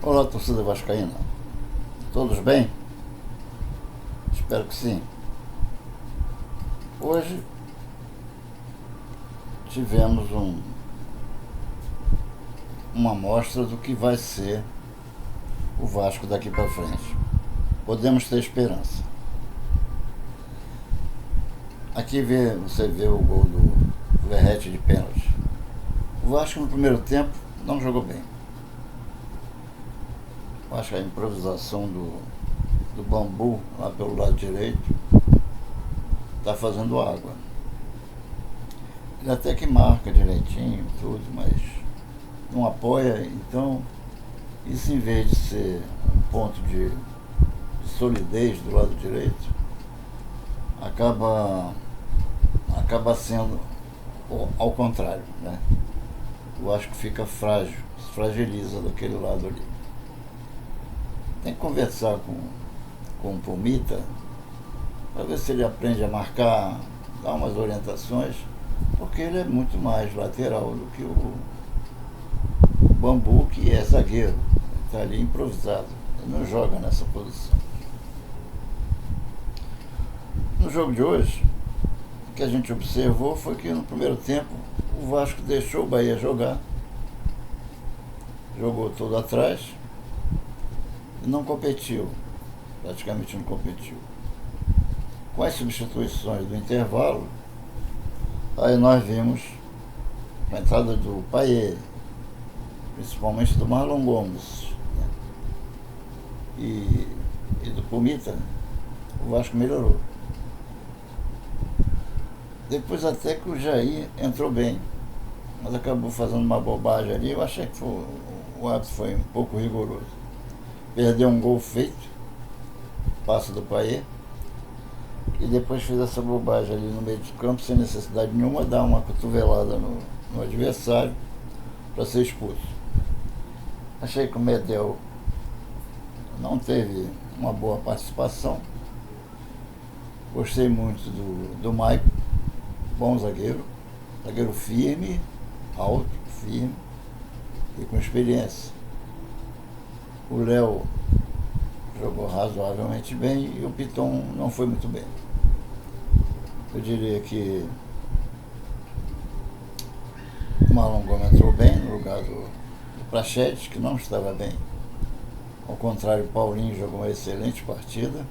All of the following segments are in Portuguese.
Olá, torcida vascaína. Todos bem? Espero que sim. Hoje tivemos uma amostra do que vai ser o Vasco daqui para frente. Podemos ter esperança. Aqui você vê o gol do Verratti de pênalti. O Vasco no primeiro tempo não jogou bem. Eu acho que a improvisação do Bambu lá pelo lado direito está fazendo água. Ele até que marca direitinho tudo, mas não apoia. Então isso, em vez de ser um ponto de solidez do lado direito, acaba sendo ao contrário, né? Eu acho que fica frágil, se fragiliza daquele lado ali. Tem que conversar com o Pumita para ver se ele aprende a marcar, dar umas orientações, porque ele é muito mais lateral do que o Bambu, que é zagueiro. Ele está ali improvisado, ele não joga nessa posição. No jogo de hoje, o que a gente observou foi que no primeiro tempo o Vasco deixou o Bahia jogar, jogou todo atrás e não competiu, praticamente não competiu. Com as substituições do intervalo, aí nós vimos a entrada do Payet, principalmente do Marlon Gomes, né? e do Pumita. O Vasco melhorou. Depois até que o Jair entrou bem, mas acabou fazendo uma bobagem ali. Eu achei que o árbitro foi um pouco rigoroso. Perdeu um gol feito, passe do Payet, e depois fez essa bobagem ali no meio de campo, sem necessidade nenhuma, dar uma cotovelada no adversário para ser expulso. Achei que o Medel não teve uma boa participação. Gostei muito do Maicon, bom zagueiro firme, alto, firme e com experiência. O Léo jogou razoavelmente bem e o Piton não foi muito bem. Eu diria que o Marlon Gomes entrou bem no lugar do Prachedes, que não estava bem. Ao contrário, o Paulinho jogou uma excelente partida.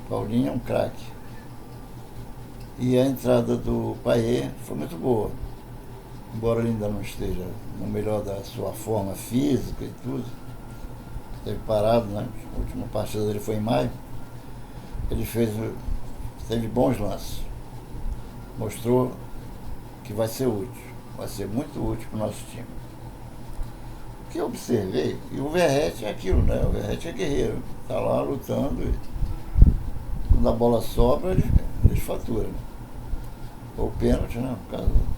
Paulinho é um craque. E a entrada do Payet foi muito boa. Embora ele ainda não esteja no melhor da sua forma física e tudo, esteve parado, né? A última partida dele foi em maio. Ele teve bons lances. Mostrou que vai ser útil. Vai ser muito útil para o nosso time. O que eu observei, e o Verratti é aquilo, né? O Verratti é guerreiro. Está lá lutando e quando a bola sobra, eles faturam, né? O pênalti, né?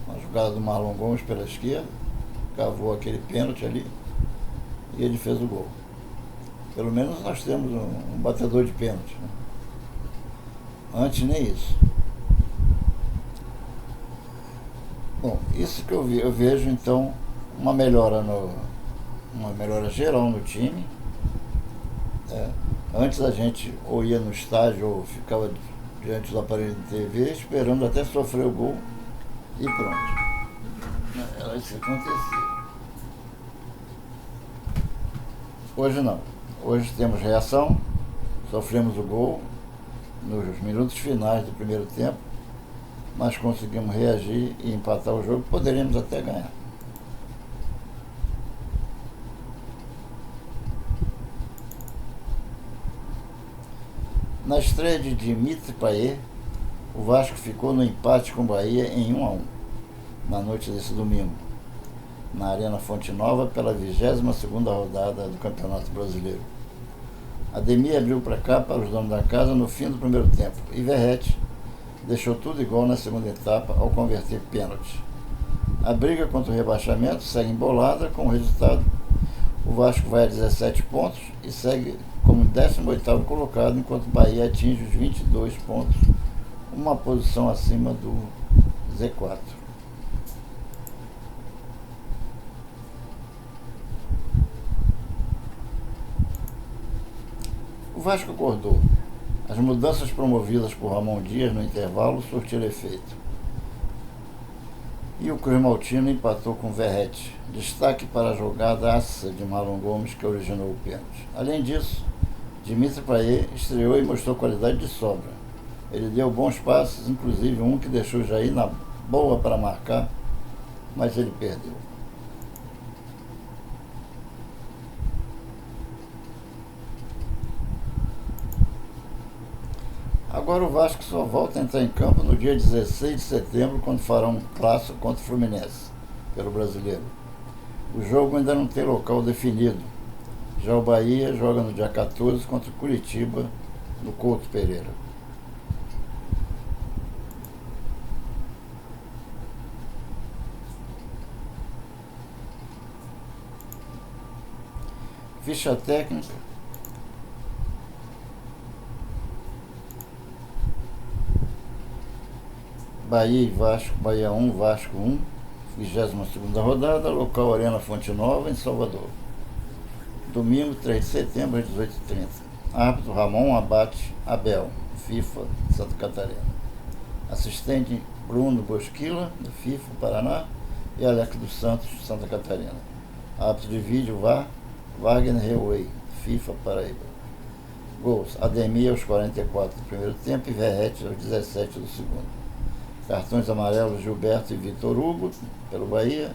Uma jogada do Marlon Gomes pela esquerda, cavou aquele pênalti ali e ele fez o gol. Pelo menos nós temos um batedor de pênalti, né? Antes nem isso. Bom, isso que eu vejo então uma melhora geral no time. Antes a gente ou ia no estádio ou ficava diante do aparelho de TV esperando até sofrer o gol e pronto. Era isso que acontecia. Hoje não. Hoje temos reação, sofremos o gol nos minutos finais do primeiro tempo, mas conseguimos reagir e empatar o jogo, poderíamos até ganhar. Na estreia de Dimitri Payet, o Vasco ficou no empate com o Bahia em 1-1, na noite desse domingo, na Arena Fonte Nova, pela 22ª rodada do Campeonato Brasileiro. Ademir abriu para cá para os donos da casa no fim do primeiro tempo e Verratti deixou tudo igual na segunda etapa ao converter pênalti. A briga contra o rebaixamento segue embolada. Com o resultado, o Vasco vai a 17 pontos e segue como 18º colocado, enquanto o Bahia atinge os 22 pontos, uma posição acima do Z4. O Vasco acordou. As mudanças promovidas por Ramon Dias no intervalo surtiram efeito. E o Cruz Maltino empatou com Verratti. Destaque para a jogada ácida de Marlon Gomes, que originou o pênalti. Além disso, Dimitri Payet estreou e mostrou qualidade de sobra. Ele deu bons passes, inclusive um que deixou Jair na boa para marcar, mas ele perdeu. Agora o Vasco só volta a entrar em campo no dia 16 de setembro, quando fará um clássico contra o Fluminense, pelo Brasileiro. O jogo ainda não tem local definido. Já o Bahia joga no dia 14 contra o Curitiba, no Couto Pereira. Ficha técnica. Bahia e Vasco, Bahia 1, Vasco 1, 22ª rodada, local Arena Fonte Nova, em Salvador. Domingo, 3 de setembro, às 18h30. Árbitro Ramon Abate Abel, FIFA, Santa Catarina. Assistente Bruno Bosquila, do FIFA, Paraná, e Alex dos Santos, Santa Catarina. Árbitro de vídeo VAR, Wagner Rewey, FIFA, Paraíba. Gols: Ademir aos 44 do primeiro tempo e Verratti aos 17 do segundo. Cartões amarelos: Gilberto e Vitor Hugo, pelo Bahia,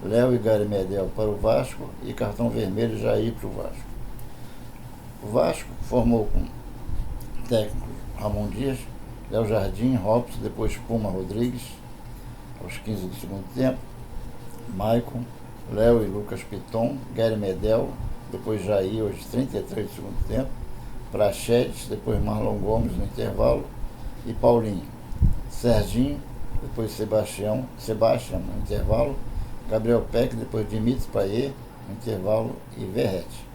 Léo e Gary Medel para o Vasco e cartão vermelho Jair para o Vasco. O Vasco formou com técnico Ramon Dias, Léo Jardim, Robson, depois Puma Rodrigues, aos 15 do segundo tempo, Maicon, Léo e Lucas Piton, Gary Medel, depois Jair aos 33 do segundo tempo, Prachedes, depois Marlon Gomes no intervalo e Paulinho. Serginho, depois Sebastião no intervalo, Gabriel Peck, depois Dimitri Payet no intervalo e Verratti.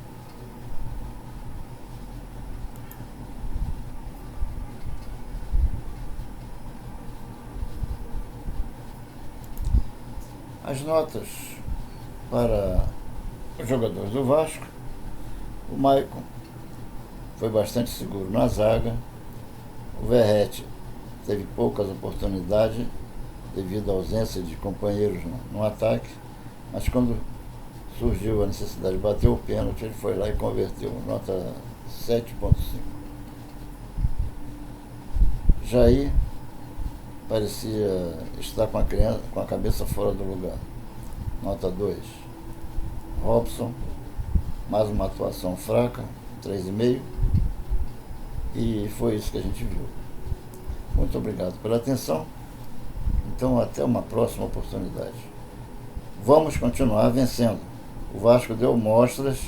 As notas para os jogadores do Vasco: o Maicon foi bastante seguro na zaga, o Verratti teve poucas oportunidades devido à ausência de companheiros no ataque, mas quando surgiu a necessidade de bater o pênalti, ele foi lá e converteu, nota 7.5. Jair parecia estar com a cabeça fora do lugar, nota 2. Robson, mais uma atuação fraca, 3,5, e foi isso que a gente viu. Muito obrigado pela atenção. Então, até uma próxima oportunidade. Vamos continuar vencendo. O Vasco deu mostras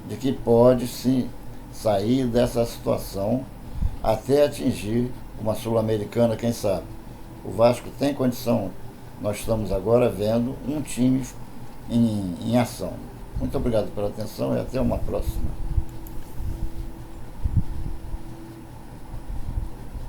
de que pode sim sair dessa situação até atingir uma Sul-Americana, quem sabe. O Vasco tem condição. Nós estamos agora vendo um time em ação. Muito obrigado pela atenção e até uma próxima.